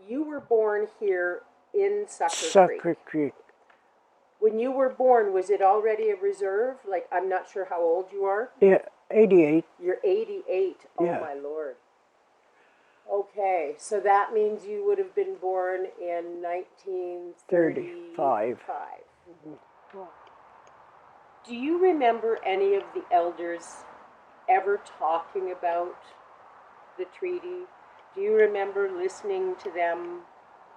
you were born here in Sucker Creek. Sucker Creek. When you were born, was it already a reserve? Like, I'm not sure how old you are. Yeah, 88. You're 88. Oh, Yeah. my Lord. Okay, so that means you would have been born in 1935. 35. Do you remember any of the elders ever talking about the treaty? Do you remember listening to them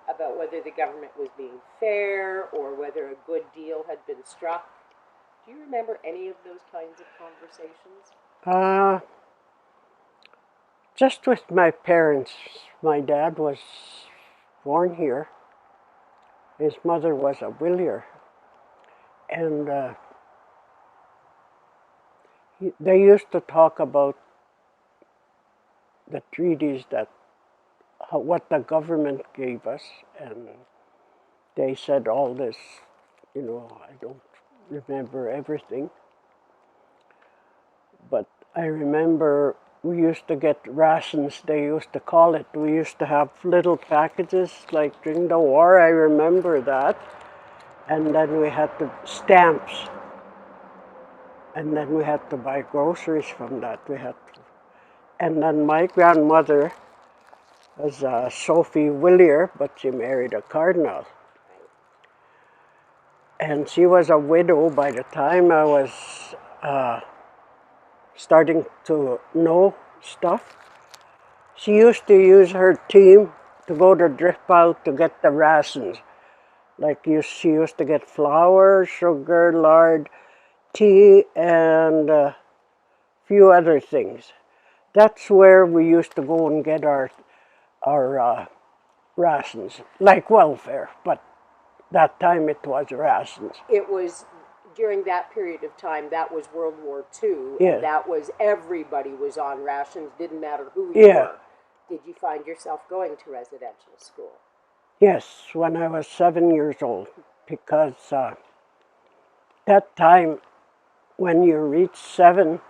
about whether the government was being fair or whether a good deal had been struck? Do you remember any of those kinds of conversations? Just with my parents. My dad was born here. His mother was a Willier. And they used to talk about the treaties that what the government gave us, and they said all this, I don't remember everything, but I remember we used to get rations, they used to call it. We used to have little packages like during the war, I remember that, and then we had the stamps, and then we had to buy groceries from that. And then my grandmother was Sophie Willier, but she married a cardinal. And she was a widow by the time I was starting to know stuff. She used to use her team to go to drift out to get the rations. She used to get flour, sugar, lard, tea, and a few other things. That's where we used to go and get our rations, like welfare, but that time it was rations. It was during that period of time, that was World War II, Yeah. and that was everybody was on rations, didn't matter who you were. Did you find yourself going to residential school? Yes, when I was 7 years old, because that time when you reached 7,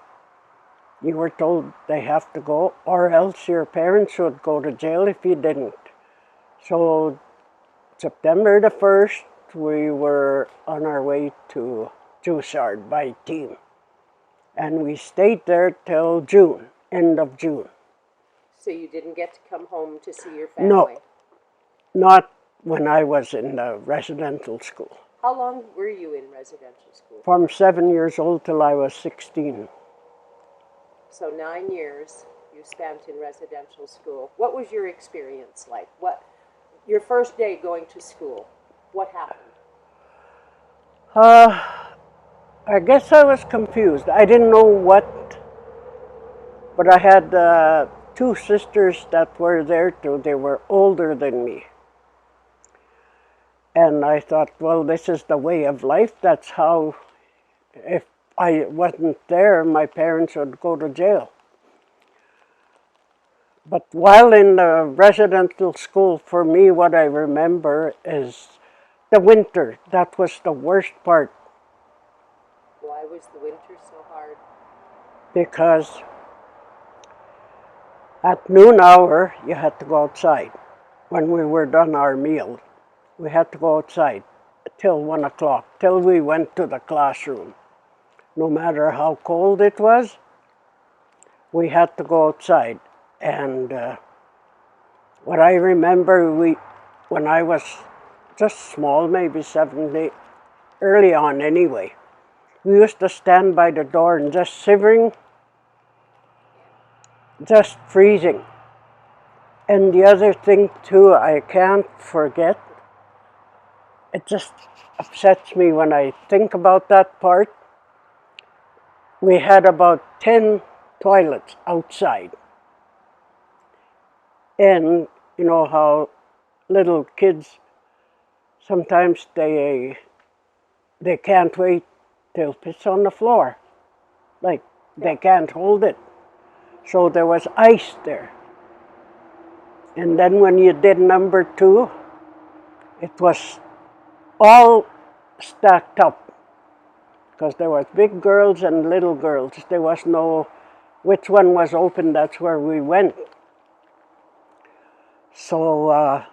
you were told they have to go, or else your parents would go to jail if you didn't. So September the 1st, we were on our way to Jussard by team. And we stayed there till June, end of June. So you didn't get to come home to see your family? No, not when I was in the residential school. How long were you in residential school? From 7 years old till I was 16. So 9 years you spent in residential school. What was your experience like? Your first day going to school, what happened? I guess I was confused. I didn't know what, but I had 2 sisters that were there too. They were older than me. And I thought, well, this is the way of life. That's how, if I wasn't there, my parents would go to jail. But while in the residential school, for me, what I remember is the winter. That was the worst part. Why was the winter so hard? Because at noon hour, you had to go outside. When we were done our meal, we had to go outside till 1 o'clock, till we went to the classroom. No matter how cold it was, we had to go outside. And what I remember, when I was just small, maybe 7, 8, early on anyway, we used to stand by the door and just shivering, just freezing. And the other thing too, I can't forget, it just upsets me when I think about that part. We had about 10 toilets outside. And you know how little kids, sometimes they can't wait till piss on the floor. Like, they can't hold it. So there was ice there. And then when you did number 2, it was all stacked up. Because there was big girls and little girls. There was no, which one was open, that's where we went. So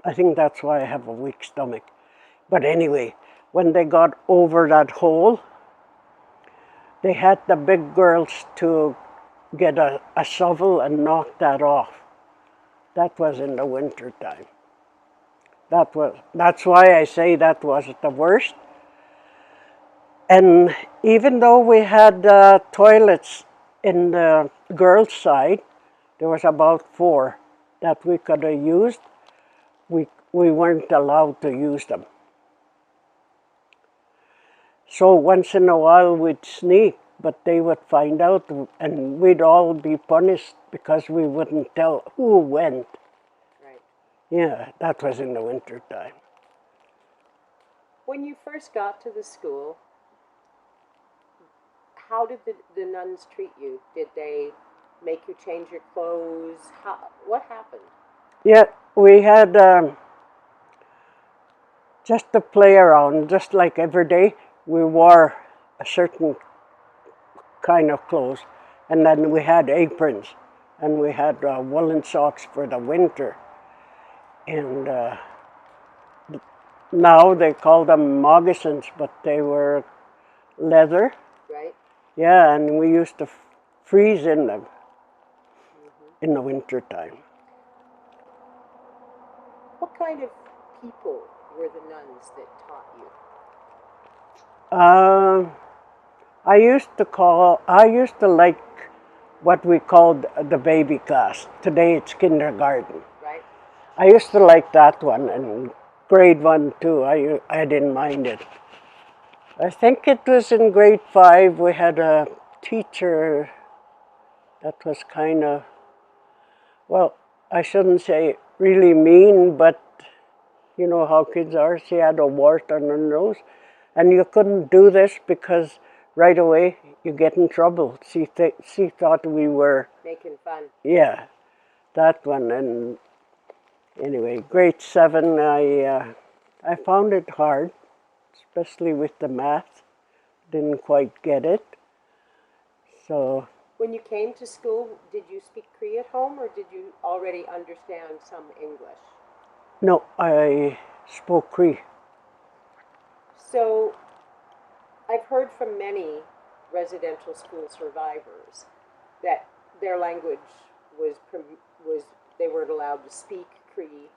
I think that's why I have a weak stomach. But anyway, when they got over that hole, they had the big girls to get a shovel and knock that off. That was in the winter time. That's why I say that was the worst. And even though we had toilets in the girls' side, there was about 4 that we could have used. We weren't allowed to use them. So once in a while we'd sneak, but they would find out and we'd all be punished because we wouldn't tell who went. Right. Yeah, that was in the winter time. When you first got to the school, how did the nuns treat you? Did they make you change your clothes? What happened? Yeah, we had just to play around, just like every day. We wore a certain kind of clothes, and then we had aprons, and we had woolen socks for the winter. And now they call them moccasins, but they were leather. Right. Yeah, and we used to freeze in them in the winter time. What kind of people were the nuns that taught you? I used to like what we called the baby class. Today it's kindergarten. Right. I used to like that one, and grade 1 too. I didn't mind it. I think it was in grade 5 we had a teacher that was kind of, well, I shouldn't say really mean, but you know how kids are. She had a wart on her nose, and you couldn't do this because right away you get in trouble. She thought we were making fun. Yeah, that one. And anyway, grade 7, I found it hard, especially with the math. Didn't quite get it. So when you came to school, did you speak Cree at home, or did you already understand some English? no, I spoke Cree. So I've heard from many residential school survivors that their language was they weren't allowed to speak Cree,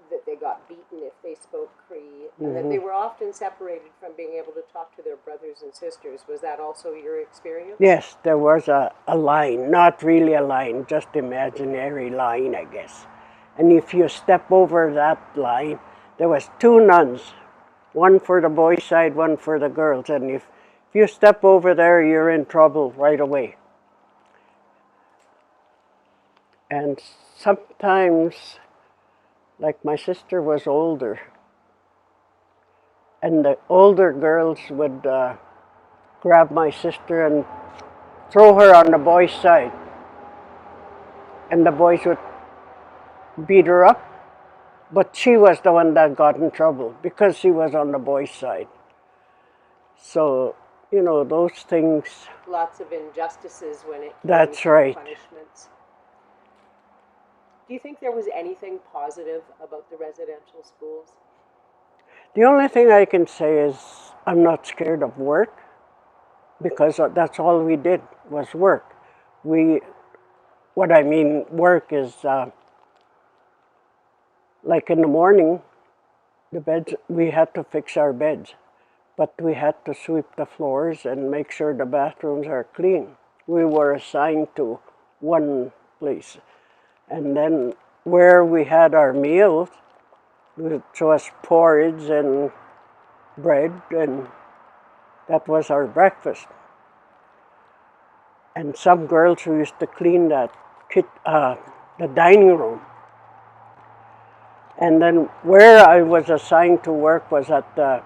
that they got beaten if they spoke Cree, and that they were often separated from being able to talk to their brothers and sisters. Was that also your experience? Yes, there was a line, not really a line, just imaginary line, I guess. And if you step over that line, there was 2 nuns, one for the boys' side, one for the girls. And if you step over there, you're in trouble right away. And sometimes, like my sister was older, and the older girls would grab my sister and throw her on the boys' side. And the boys would beat her up, but she was the one that got in trouble because she was on the boys' side. So, you know, those things. Lots of injustices when it came That's to right. punishments. Do you think there was anything positive about the residential schools? The only thing I can say is I'm not scared of work, because that's all we did was work. What I mean work is like in the morning, the beds, we had to fix our beds, but we had to sweep the floors and make sure the bathrooms are clean. We were assigned to one place. And then where we had our meals, which was porridge and bread, and that was our breakfast. And some girls who used to clean the dining room. And then where I was assigned to work was at the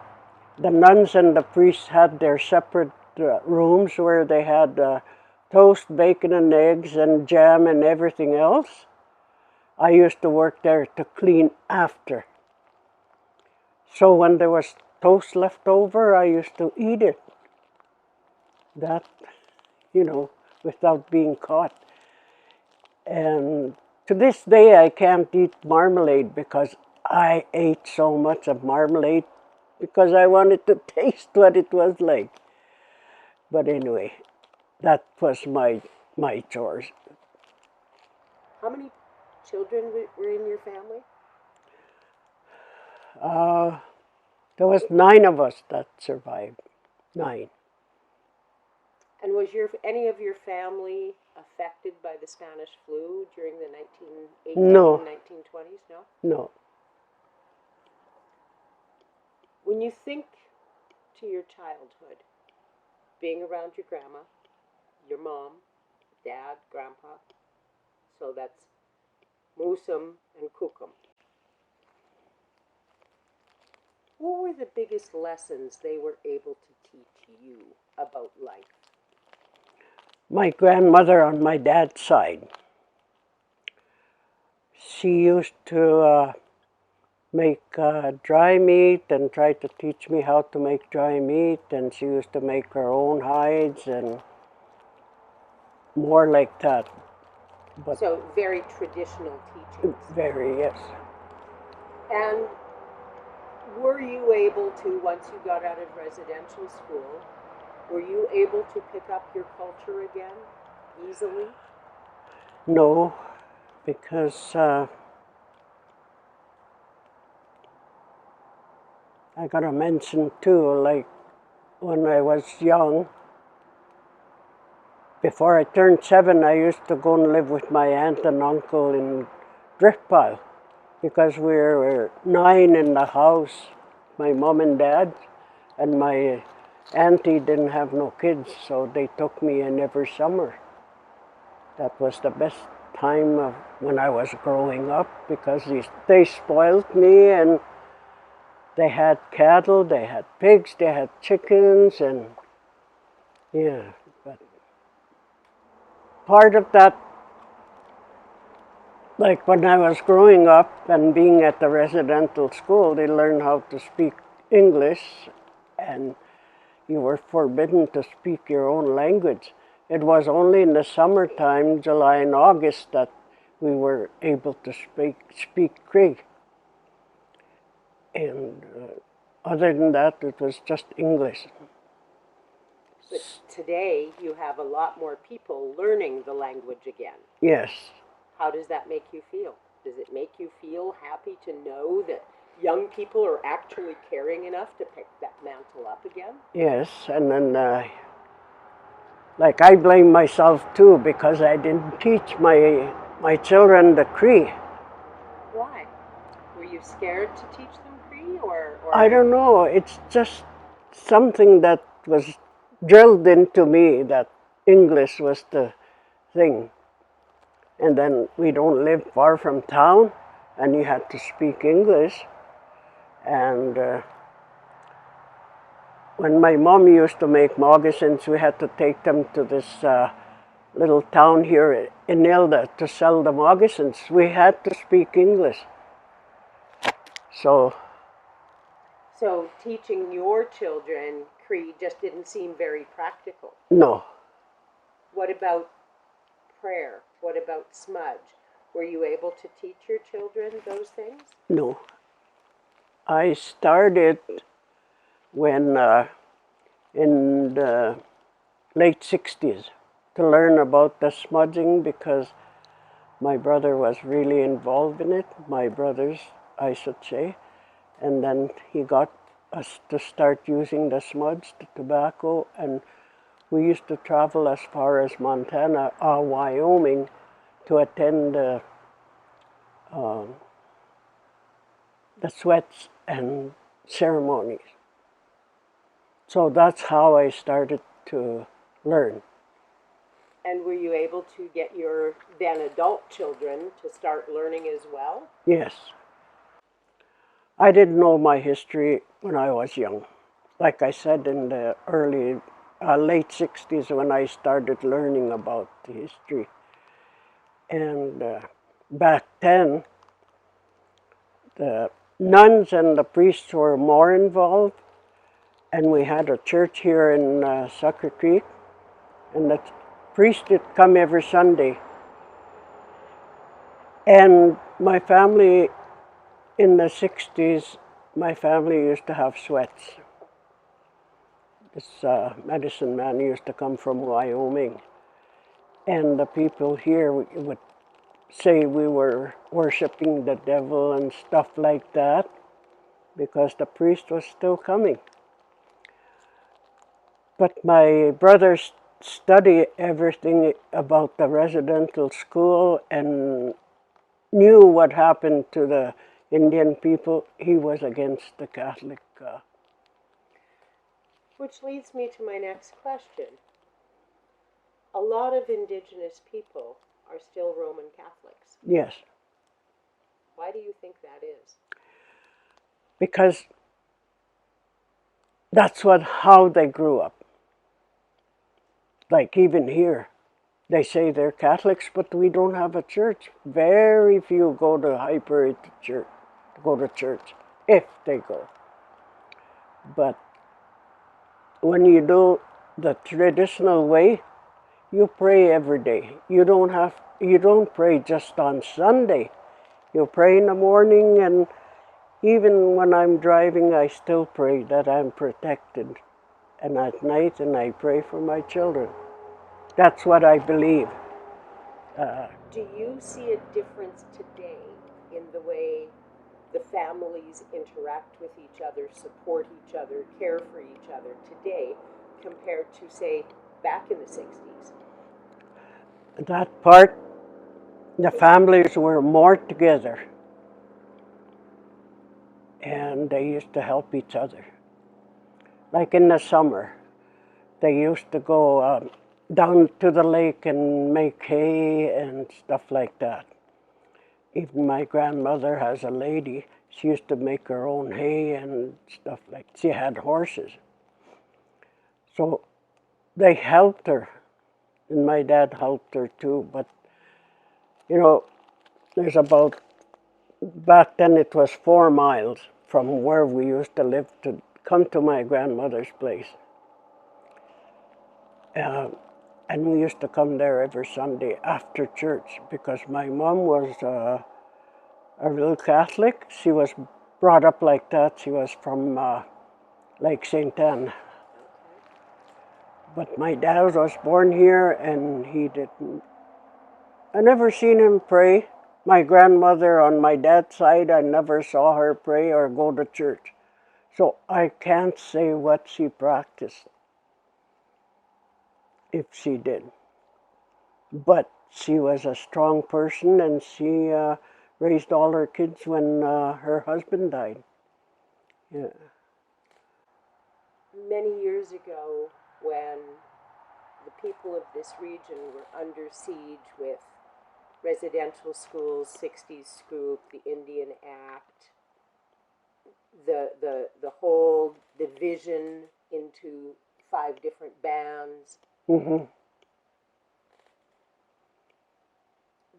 nuns and the priests had their separate rooms where they had toast, bacon and eggs and jam and everything else. I used to work there to clean after. So when there was toast left over, I used to eat it. That, you know, without being caught. And To this day, I can't eat marmalade because I ate so much of marmalade because I wanted to taste what it was like. But anyway, that was my chores. How many children were in your family? There was 9 of us that survived. 9. And was any of your family affected by the Spanish flu during the 1918 No. and 1920s? No? No. When you think to your childhood, being around your grandma, your mom, dad, grandpa, so that's Musum and Kukum. What were the biggest lessons they were able to teach you about life? My grandmother on my dad's side, she used to make dry meat and try to teach me how to make dry meat, and she used to make her own hides and more like that. But so very traditional teachings. Very, yes. And were you able to, once you got out of residential school, were you able to pick up your culture again easily? No, because I gotta mention too, like when I was young, before I turned 7, I used to go and live with my aunt and uncle in Driftpile because we were 9 in the house, my mom and dad, and my auntie didn't have no kids, so they took me in every summer. That was the best time of when I was growing up because they spoiled me, and they had cattle, they had pigs, they had chickens, and yeah. But part of that, like when I was growing up and being at the residential school, they learned how to speak English, and you were forbidden to speak your own language. It was only in the summertime, July and August, that we were able to speak Creek. And other than that, it was just English. But today, you have a lot more people learning the language again. Yes. How does that make you feel? Does it make you feel happy to know that young people are actually caring enough to pick that mantle up again? Yes, and then, like I blame myself too because I didn't teach my children the Cree. Why? Were you scared to teach them Cree, or? I don't know. It's just something that was drilled into me that English was the thing. And then we don't live far from town, and you had to speak English. And when my mom used to make moccasins, we had to take them to this little town here in Ilda to sell the moccasins. We had to speak English. So teaching your children Cree just didn't seem very practical. No. What about prayer? What about smudge? Were you able to teach your children those things? No. I started when in the late 60s to learn about the smudging because my brother was really involved in it, my brothers, I should say, and then he got us to start using the smudge, the tobacco, and we used to travel as far as Montana, Wyoming, to attend the sweats and ceremonies. So that's how I started to learn. And were you able to get your then adult children to start learning as well? Yes. I didn't know my history when I was young. Like I said, in the late 60s when I started learning about the history. And back then, the nuns and the priests were more involved, and we had a church here in Sucker Creek, and the priest would come every Sunday And my family, in the 60s, my family used to have sweats. This medicine man used to come from Wyoming. And the people here would say we were worshiping the devil and stuff like that because the priest was still coming. But my brothers studied everything about the residential school and knew what happened to the Indian people. He was against the Catholic. Which leads me to my next question. A lot of Indigenous people are still Roman Catholics. Yes. Why do you think that is? Because that's how they grew up. Like even here, they say they're Catholics, but we don't have a church. Very few go to church, if they go. But when you do the traditional way, you pray every day. You don't pray just on Sunday. You pray in the morning, and even when I'm driving, I still pray that I'm protected. And at night, and I pray for my children. That's what I believe. Do you see a difference today in the way the families interact with each other, support each other, care for each other today compared to, say, back in the 60s? That part, the families were more together, and they used to help each other. Like in the summer, they used to go down to the lake and make hay and stuff like that. Even my grandmother has a lady, she used to make her own hay and stuff like that. She had horses. So they helped her, and my dad helped her too. But, there's back then it was 4 miles from where we used to live to come to my grandmother's place. And we used to come there every Sunday after church because my mom was a real Catholic. She was brought up like that. She was from Lake St. Anne. But my dad was born here, and he didn't. I never seen him pray. My grandmother on my dad's side, I never saw her pray or go to church. So I can't say what she practiced, if she did. But she was a strong person, and she raised all her kids when her husband died. Yeah. Many years ago, when the people of this region were under siege with residential schools, 60s scoop, the Indian Act, the whole division into 5 different bands. Mm-hmm.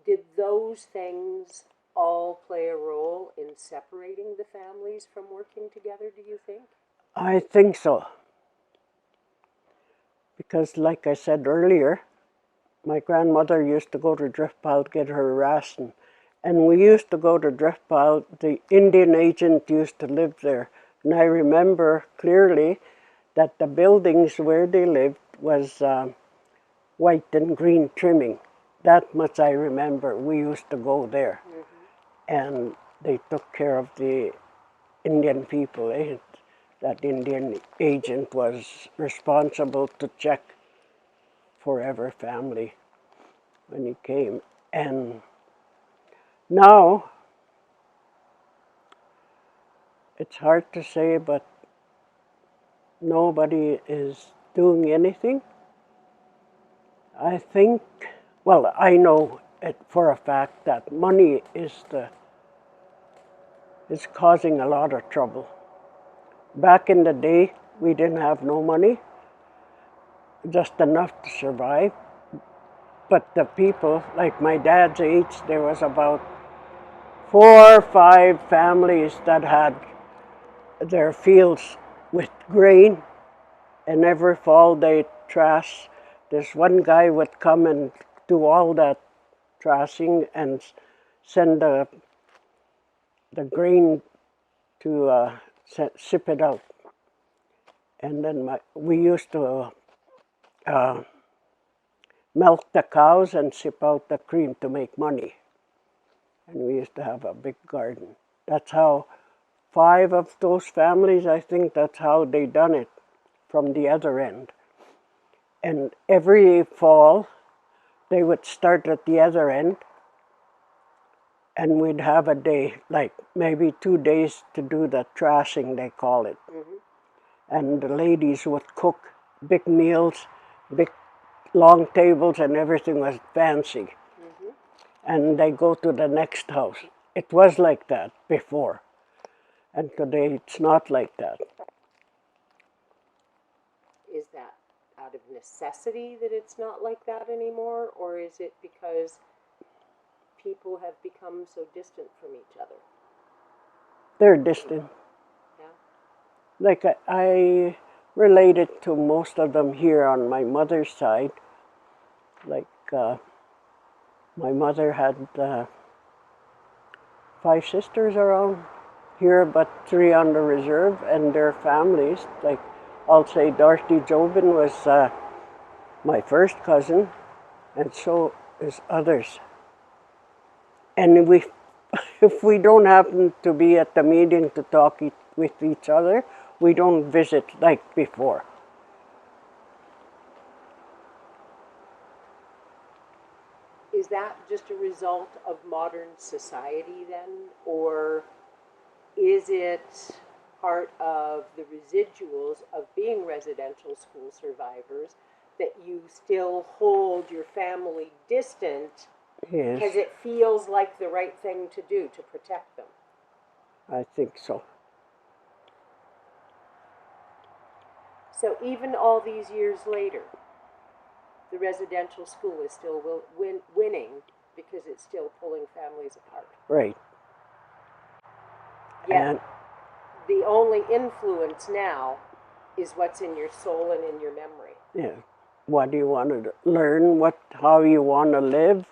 Did those things all play a role in separating the families from working together, do you think? I think so. Because like I said earlier, my grandmother used to go to Driftpile to get her ration. And we used to go to Driftpile. The Indian agent used to live there. And I remember clearly that the buildings where they lived was white and green trimming. That much I remember. We used to go there. Mm-hmm. And they took care of the Indian people. That Indian agent was responsible to check for every family when he came. And now, it's hard to say, but nobody is doing anything. I think, well, I know it for a fact that money is causing a lot of trouble. Back in the day, we didn't have no money, just enough to survive. But the people, like my dad's age, there was about 4 or 5 families that had their fields with grain, and every fall they trash. This one guy would come and do all that trashing and send the grain to sip it out. And then we used to milk the cows and sip out the cream to make money. And we used to have a big garden. That's how 5 of those families, I think that's how they done it from the other end. And every fall, they would start at the other end, and we'd have a day, like maybe 2 days to do the trashing, they call it. And the ladies would cook big meals, big long tables, and everything was fancy. And they go to the next house. It was like that before. And today it's not like that. Is that out of necessity that it's not like that anymore, or is it because people have become so distant from each other? They're distant. Yeah. Like I related to most of them here on my mother's side. Like my mother had 5 sisters around here, but 3 on the reserve, and their families. Like I'll say Dorothy Jobin was my first cousin, and so is others. And if we don't happen to be at the meeting to talk with each other, we don't visit like before. Is that just a result of modern society then, or is it part of the residuals of being residential school survivors, that you still hold your family distant Yes, because it feels like the right thing to do to protect them? I think so. So even all these years later, the residential school is still winning because it's still pulling families apart. Right. Yet And the only influence now is what's in your soul and in your memory. yeah, what do you want to learn? How you want to live?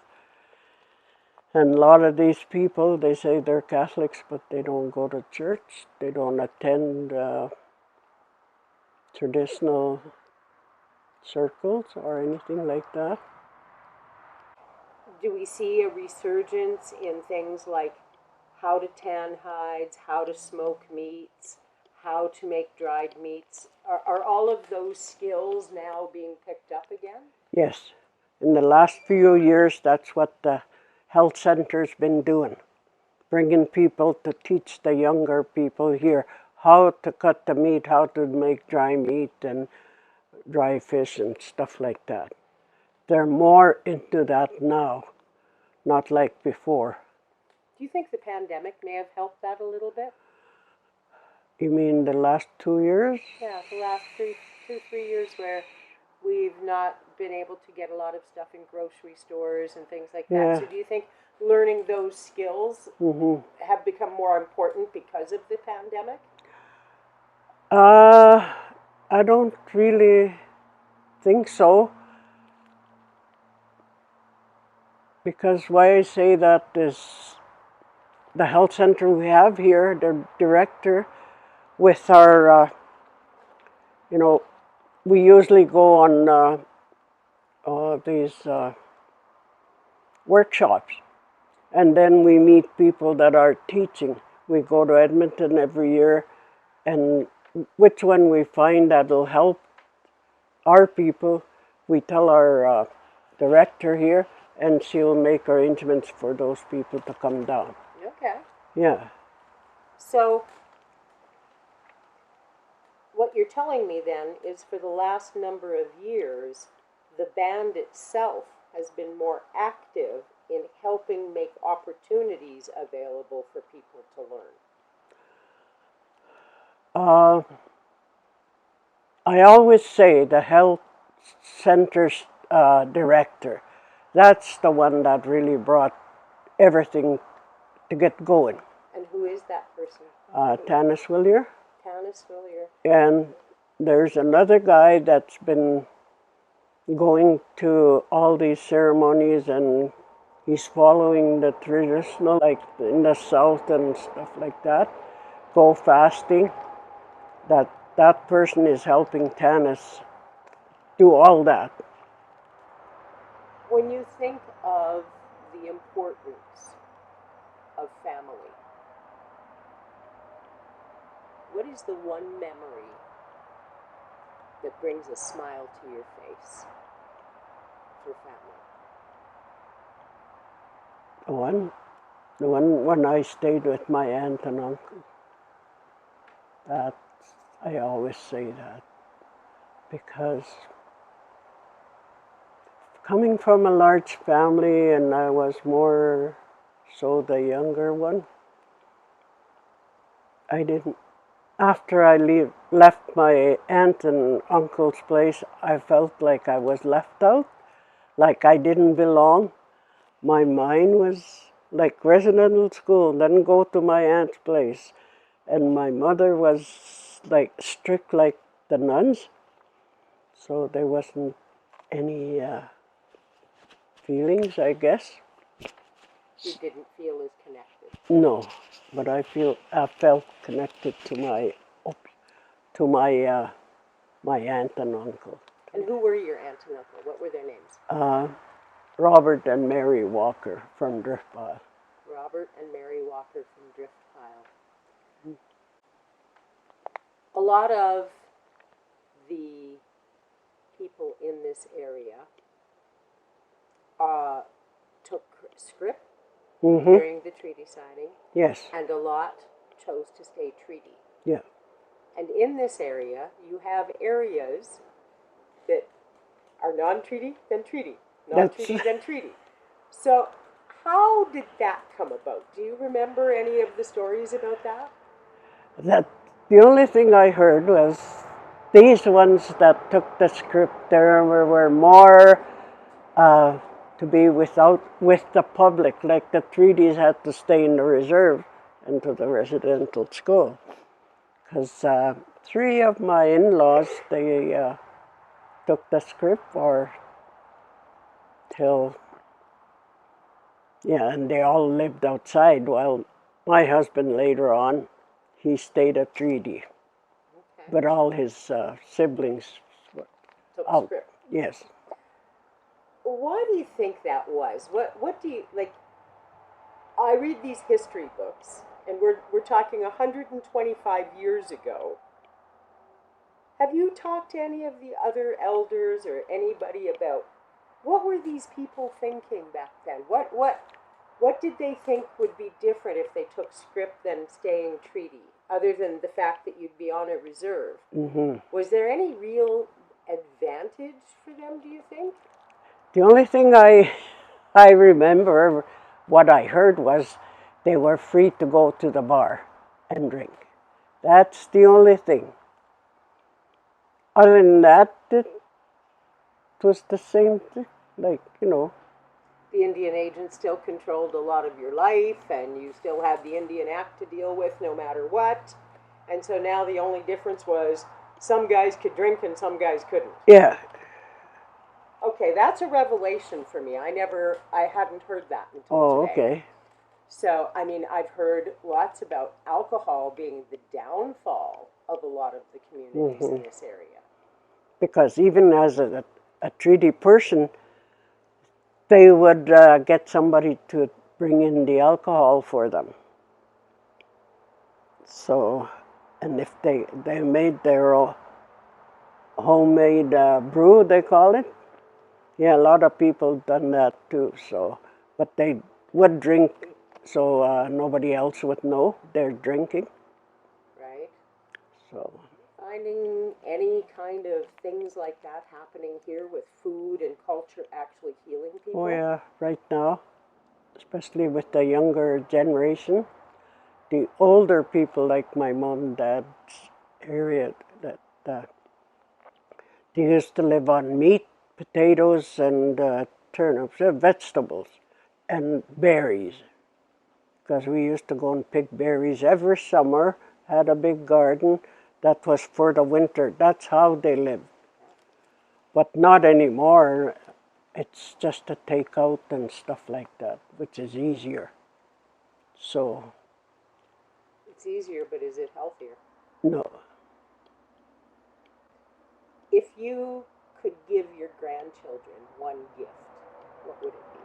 And a lot of these people, they say they're Catholics, but they don't go to church. They don't attend traditional circles or anything like that. Do we see a resurgence in things like how to tan hides, how to smoke meats, how to make dried meats? Are all of those skills now being picked up again? Yes. In the last few years, that's what the health center's been doing. Bringing people to teach the younger people here how to cut the meat, how to make dry meat and dry fish and stuff like that. They're more into that now, not like before. Do you think the pandemic may have helped that a little bit? You mean the last 2 years? Yeah, the last 3 years where we've not been able to get a lot of stuff in grocery stores and things like that. Yeah. So do you think learning those skills have become more important because of the pandemic? I don't really think so. Because why I say that is the health center we have here, the director, with our, we usually go on these workshops, and then we meet people that are teaching. We go to Edmonton every year, and which one we find that will help our people, we tell our director here, and she'll make arrangements for those people to come down. Okay. Yeah. So what you're telling me then is for the last number of years, the band itself has been more active in helping make opportunities available for people to learn. I always say the health center's director, that's the one that really brought everything to get going. And who is that person? Tanis Willier. Tanis Willier. And there's another guy that's been going to all these ceremonies and He's following the traditional, like in the south and stuff like that, go fasting. That person is helping Tanis do all that. When you think of the importance of family, what is the one memory that brings a smile to your face for family? The one when I stayed with my aunt and uncle. That I always say that because coming from a large family and I was more so the younger one, I didn't. After I left my aunt and uncle's place, I felt like I was left out, like I didn't belong. My mind was like residential school, then go to my aunt's place. And my mother was like strict like the nuns, so there wasn't any feelings, I guess. You didn't feel as connected. No, but I felt connected to my aunt and uncle. And who were your aunt and uncle? What were their names? Robert and Mary Walker from Driftpile. Robert and Mary Walker from Driftpile. A lot of the people in this area took scrip during the treaty signing. Yes. And a lot chose to stay treaty. Yeah. And in this area, you have areas that are non-treaty, then treaty. Non-treaty, then treaty. So how did that come about? Do you remember any of the stories about that? The only thing I heard was these ones that took the script there were more to be with the public, like the treaties had to stay in the reserve and to the residential school. Because 3 of my in-laws, they took the script and they all lived outside, while my husband later on, he stayed at treaty. Okay. But all his siblings Took out. scrip. Yes. Why do you think that was? What do you, like, I read these history books, and we're talking 125 years ago. Have you talked to any of the other elders or anybody about what were these people thinking back then? What did they think would be different if they took scrip than staying treaty, other than the fact that you'd be on a reserve? Mm-hmm. Was there any real advantage for them, do you think? The only thing I remember, what I heard was they were free to go to the bar and drink. That's the only thing. Other than that, it was the same thing, like, The Indian agent still controlled a lot of your life, and you still had the Indian Act to deal with no matter what. And so now the only difference was some guys could drink and some guys couldn't. Yeah. Okay, that's a revelation for me. I hadn't heard that until today. Oh, okay. So, I mean, I've heard lots about alcohol being the downfall of a lot of the communities in this area. Because even as a treaty person, they would get somebody to bring in the alcohol for them. So, and if they made their homemade brew, they call it. Yeah, a lot of people done that too. So, but they would drink, so nobody else would know they're drinking. Right. So. Finding any kind of things like that happening here with food and culture actually healing people? Oh yeah, right now, especially with the younger generation, the older people like my mom and dad's area, that they used to live on meat, potatoes, and turnips, vegetables, and berries. Because we used to go and pick berries every summer, had a big garden. That was for the winter. That's how they lived. But not anymore. it's just a takeout and stuff like that, which is easier. So, It's easier, but is it healthier? no. If you could give your grandchildren one gift, what would it be?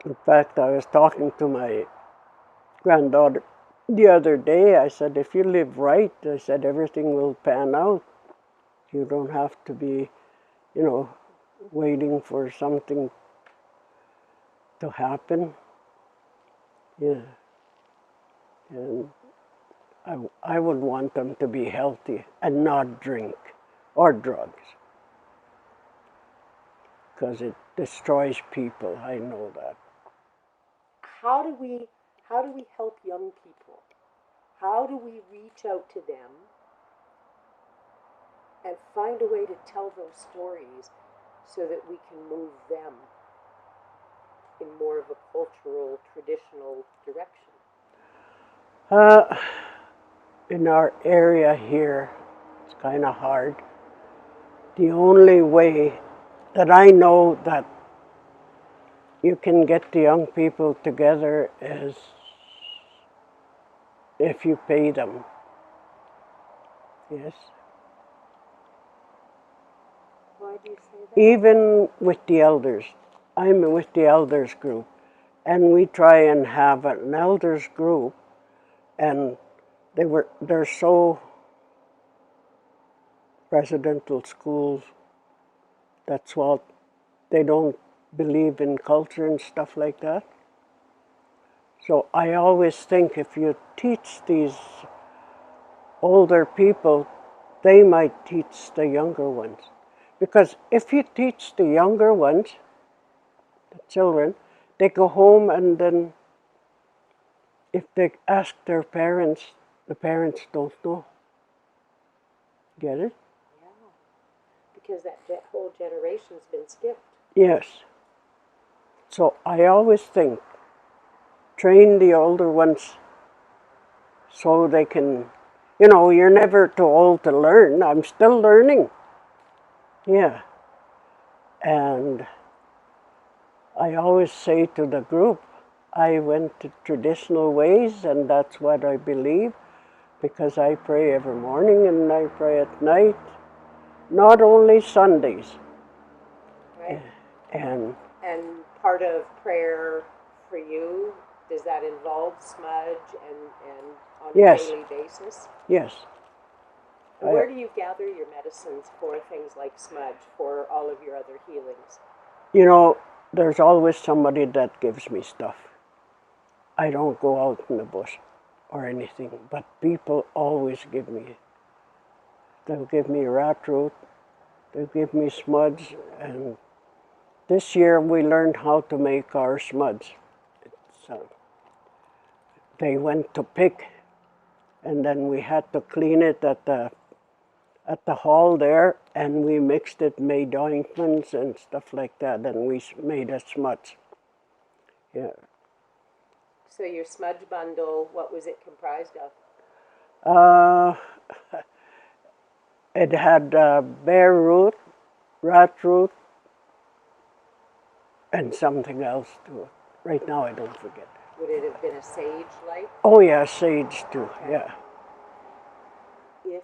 In fact, I was talking to my granddaughter the other day. I said, if you live right, I said, everything will pan out. You don't have to be, waiting for something to happen. Yeah. And I would want them to be healthy and not drink or drugs, because it destroys people. I know that. How do we help young people? How do we reach out to them and find a way to tell those stories so that we can move them in more of a cultural, traditional direction? In our area here, it's kind of hard. The only way that I know that you can get the young people together is if you pay them. Yes. Why do you say that? Even with the elders. I'm with the elders group, and we try and have an elders group, and they're so residential schools. That's what they don't believe in culture and stuff like that. So I always think if you teach these older people, they might teach the younger ones. Because if you teach the younger ones, the children, they go home and then if they ask their parents, the parents don't know. Get it? Yeah, because that whole generation's been skipped. Yes. So I always think, train the older ones so they can, you're never too old to learn. I'm still learning. Yeah. And I always say to the group, I went to traditional ways and that's what I believe, because I pray every morning and I pray at night, not only Sundays. Right? And part of prayer for you, does that involve smudge and on yes, a daily basis? Yes. And where do you gather your medicines for things like smudge, for all of your other healings? There's always somebody that gives me stuff. I don't go out in the bush or anything, but people always give me. They'll give me rat root, they'll give me smudge, and this year we learned how to make our smudge. They went to pick, and then we had to clean it at the hall there, and we mixed it, made ointments and stuff like that, and we made a smudge. Yeah. So your smudge bundle, what was it comprised of? It had bear root, rat root, and something else to it. Right now I don't forget. Would it have been a sage-like? Oh yeah, sage too, okay. Yeah. If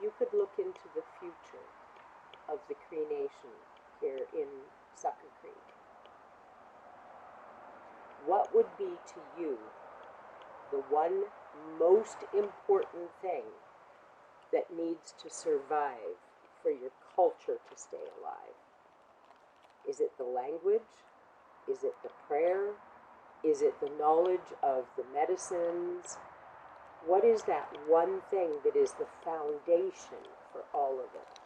you could look into the future of the Cree Nation here in Sucker Creek, what would be to you the one most important thing that needs to survive for your culture to stay alive? Is it the language? Is it the prayer? Is it the knowledge of the medicines? What is that one thing that is the foundation for all of it?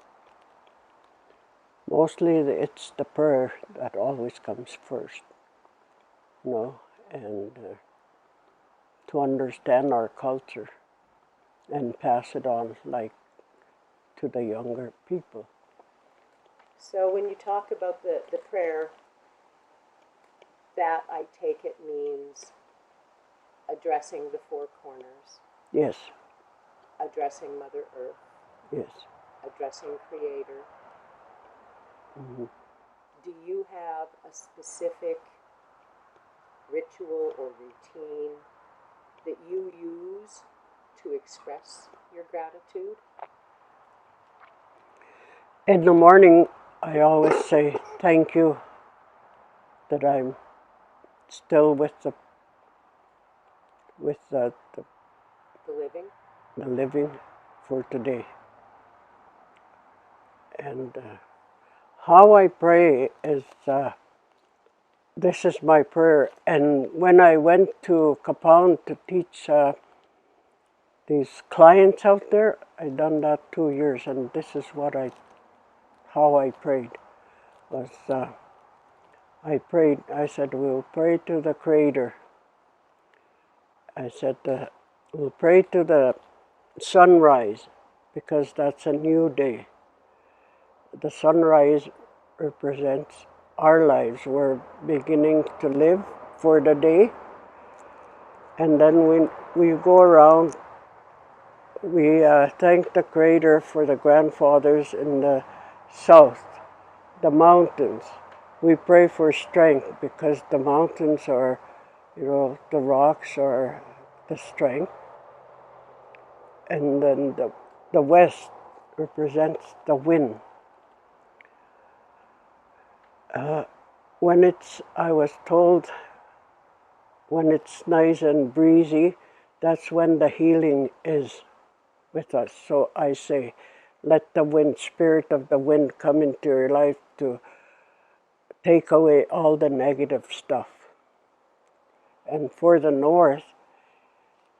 Mostly it's the prayer that always comes first, and to understand our culture and pass it on like to the younger people. So when you talk about the prayer, that I take it means addressing the four corners. Yes, addressing Mother Earth, yes. addressing Creator. Mhm. Do you have a specific ritual or routine that you use to express your gratitude? In the morning, I always say thank you that I'm still with The living? the living for today. And how I pray is this is my prayer. And when I went to Capon to teach these clients out there, I done that 2 years, and this is how I prayed. Was I prayed? I said, "We'll pray to the Creator." I said, "We'll pray to the sunrise, because that's a new day. The sunrise represents our lives. We're beginning to live for the day, and then we go around. We thank the Creator for the grandfathers in the south, the mountains. We pray for strength because the mountains are, the rocks are the strength. And then the west represents the wind. I was told, when it's nice and breezy, that's when the healing is with us. So I say, let the wind, spirit of the wind, come into your life to take away all the negative stuff. And for the north,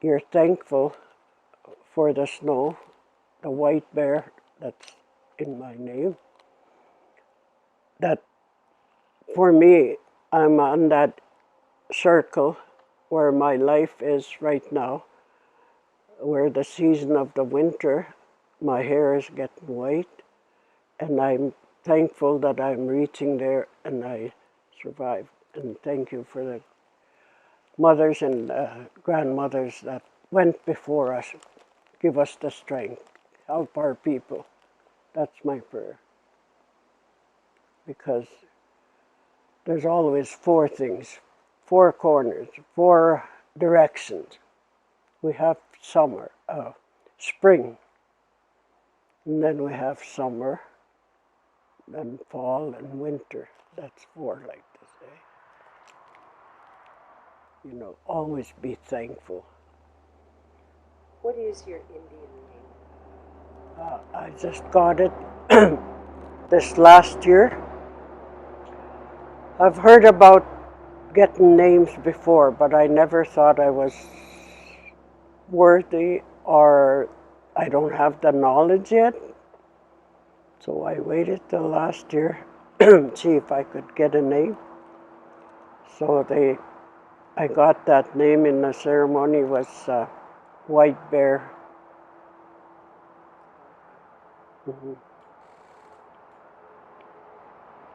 you're thankful for the snow, the white bear that's in my name. That for me, I'm on that circle where my life is right now, where the season of the winter, my hair is getting white, and I'm thankful that I'm reaching there and I survived. And thank you for the mothers and grandmothers that went before us. Give us the strength. Help our people. That's my prayer. Because there's always four things, four corners, four directions. We have summer, spring, and then we have summer, then fall and winter. That's four, like to say. Always be thankful. What is your Indian name? I just got it this last year. I've heard about getting names before, but I never thought I was worthy, or I don't have the knowledge yet. So I waited till last year, see if I could get a name. So I got that name in the ceremony, was White Bear. Mm-hmm.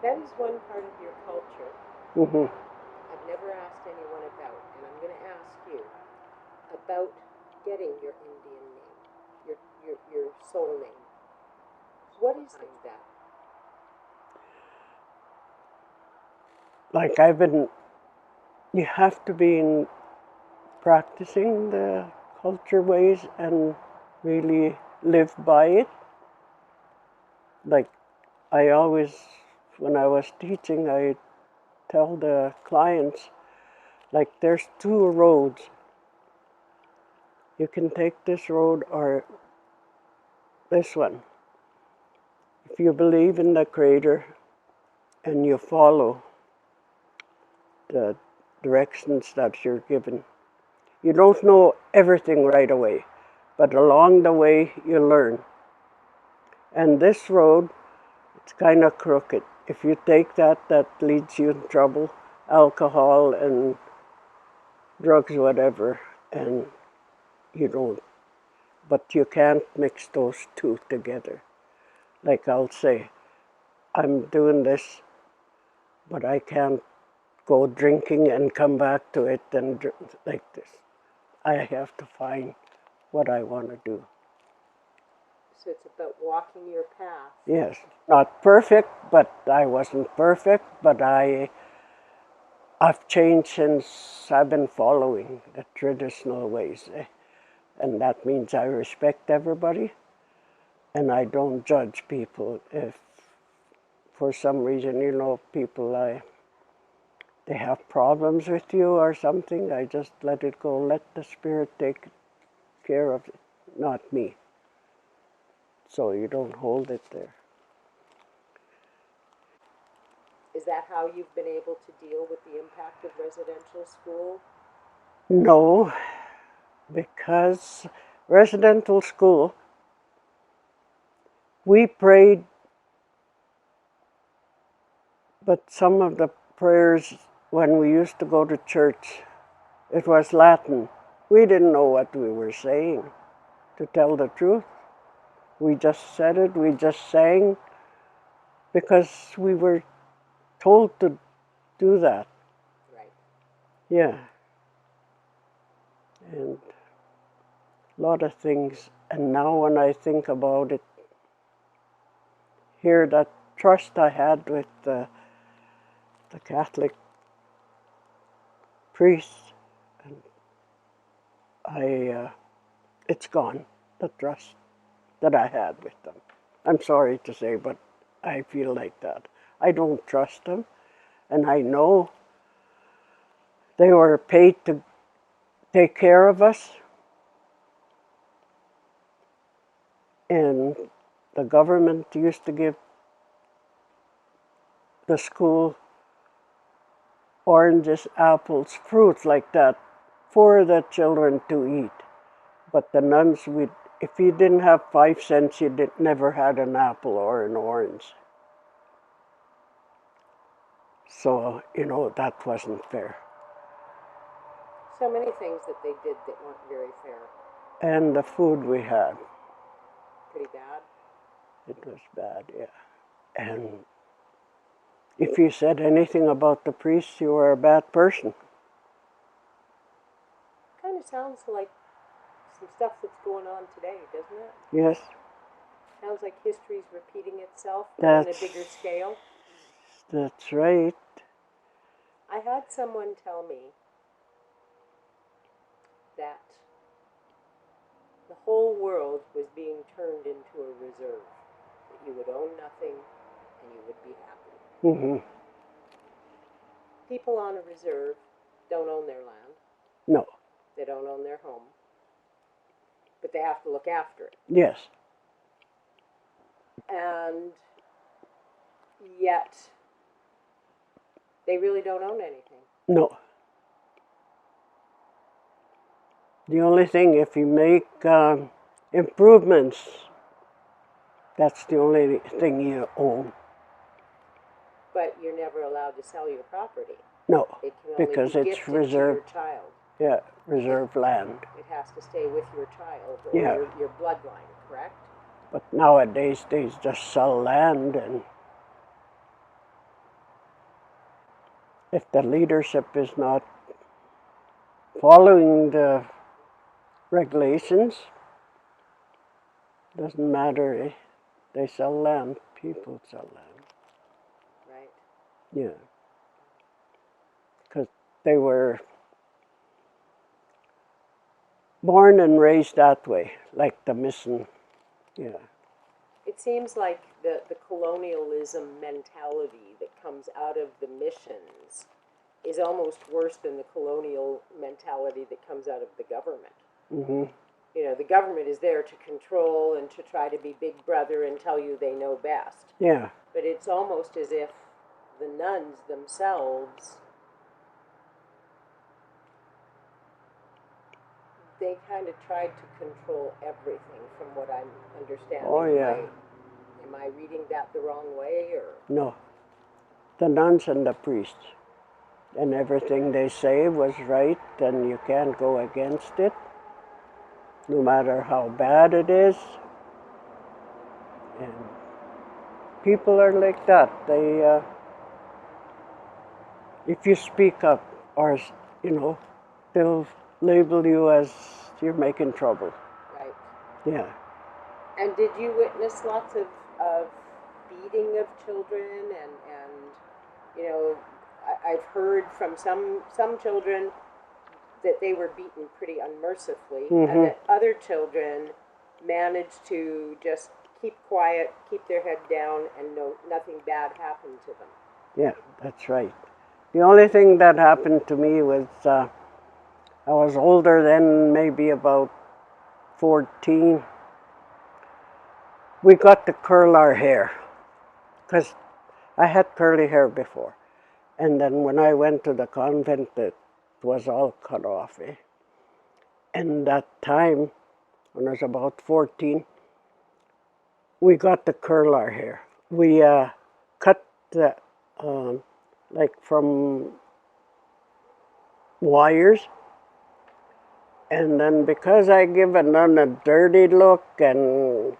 That is one part of your culture Mm-hmm. I've never asked anyone about, and I'm going to ask you about getting your Indian name, your soul name. What is that? Like you have to be in practicing the culture ways and really live by it. Like I always, when I was teaching, I tell the clients, like there's two roads. You can take this road or this one. If you believe in the Creator and you follow the directions that you're given, you don't know everything right away, but along the way you learn. And this road, it's kind of crooked. If you take that leads you in trouble, alcohol and drugs, whatever, and you don't. But you can't mix those two together. Like I'll say, I'm doing this, but I can't go drinking and come back to it and like this. I have to find what I want to do. So it's about walking your path. Yes, not perfect, but I wasn't perfect, but I've changed since I've been following the traditional ways. And that means I respect everybody and I don't judge people. If for some reason, people they have problems with you or something, I just let it go. Let the Spirit take care of it, not me. So you don't hold it there. Is that how you've been able to deal with the impact of residential school? No, because residential school, we prayed, but some of the prayers when we used to go to church, it was Latin. We didn't know what we were saying, to tell the truth. We just said it, we just sang, because we were told to do that. Right. Yeah. And a lot of things. And now when I think about it, here that trust I had with the Catholic priests, and it's gone, the trust that I had with them. I'm sorry to say, but I feel like that. I don't trust them, and I know they were paid to take care of us, and the government used to give the school oranges, apples, fruits like that for the children to eat. But the nuns, if you didn't have 5 cents, you never had an apple or an orange. So, that wasn't fair. So many things that they did that weren't very fair. And the food we had, Pretty bad. it was bad, yeah. And if you said anything about the priests, you were a bad person. Kind of sounds like some stuff that's going on today, doesn't it? Yes. Sounds like history's repeating itself on a bigger scale. That's right. I had someone tell me that the whole world was being turned into a reserve. That you would own nothing and you would be happy. Mm-hmm. People on a reserve don't own their land. No. They don't own their home. But they have to look after it. Yes. And yet, they really don't own anything. No. The only thing, if you make improvements, that's the only thing you own. But you're never allowed to sell your property. No, It can only because be it's gifted reserved. to your child. Yeah, reserved land. It has to stay with your child or Yeah. your bloodline, correct? But nowadays they just sell land, and if the leadership is not following the regulations, doesn't matter. They sell land. People sell land. Right. Yeah. Because they were born and raised that way, like the mission. Yeah. It seems like the colonialism mentality that comes out of the missions is almost worse than the colonial mentality that comes out of the government. Mm-hmm. The government is there to control and to try to be big brother and tell you they know best. Yeah. But it's almost as if the nuns themselves, they kind of tried to control everything from what I'm understanding. Oh, yeah. Am I reading that the wrong way, or? No. The nuns and the priests. And everything they say was right, and you can't go against it, no matter how bad it is. And people are like that. If you speak up, or they'll label you as you're making trouble. Yeah. And did you witness lots of beating of children and you know, I've heard from some children that they were beaten pretty unmercifully, and that other children managed to just keep quiet, keep their head down, and nothing bad happened to them. Yeah, that's right. The only thing that happened to me was I was older then, maybe about 14. We got to curl our hair because I had curly hair before. And then when I went to the convent, it was all cut off. Eh? And that time, when I was about 14, we got to curl our hair. We cut the, like from wires. And then because I give a nun a dirty look, and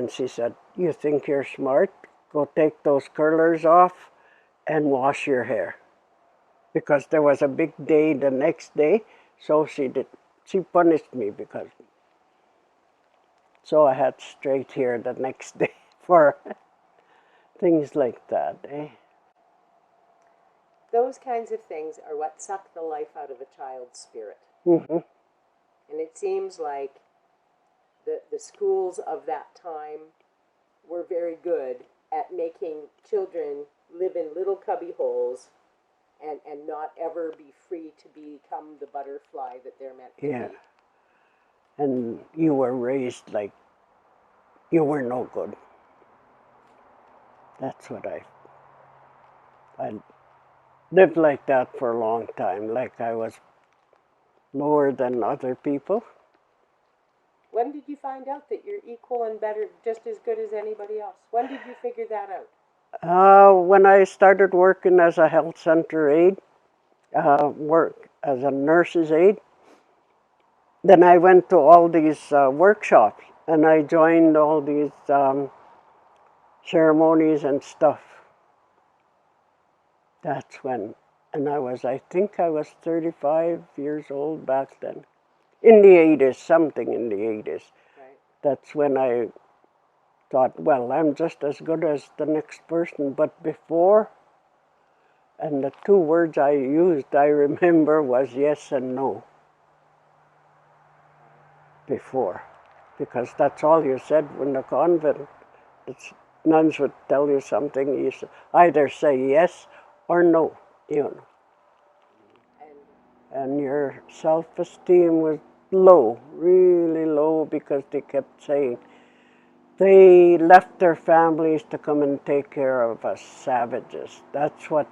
she said, "You think you're smart? Go take those curlers off and wash your hair." Because there was a big day the next day, so she punished me because, so I had straight hair the next day for things like that, eh? Those kinds of things are what suck the life out of a child's spirit. Mm-hmm. And it seems like the schools of that time were very good at making children live in little cubby holes and not ever be free to become the butterfly that they're meant to Yeah, be. and you were raised like you were no good. That's what I lived like that for a long time, like I was lower than other people. When did you find out that you're equal and better, just as good as anybody else? When did you figure that out? When I started working as a health center aide, work as a nurse's aide, then I went to all these workshops and I joined all these ceremonies and stuff. That's when, and I think I was 35 years old back then. In the 80s, something in the 80s. Right. That's when I thought, well, I'm just as good as the next person. But before, and the two words I used, I remember, was yes and no. Before. Because that's all you said in the convent. It's, nuns would tell you something, you either say yes or no, you know. And your self-esteem was low, really low, because they kept saying they left their families to come and take care of us savages. That's what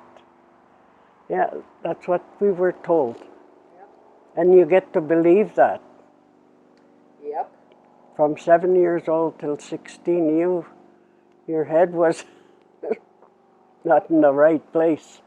we were told. Yep. And you get to believe that. Yep. From 7 years old till 16, your head was not in the right place.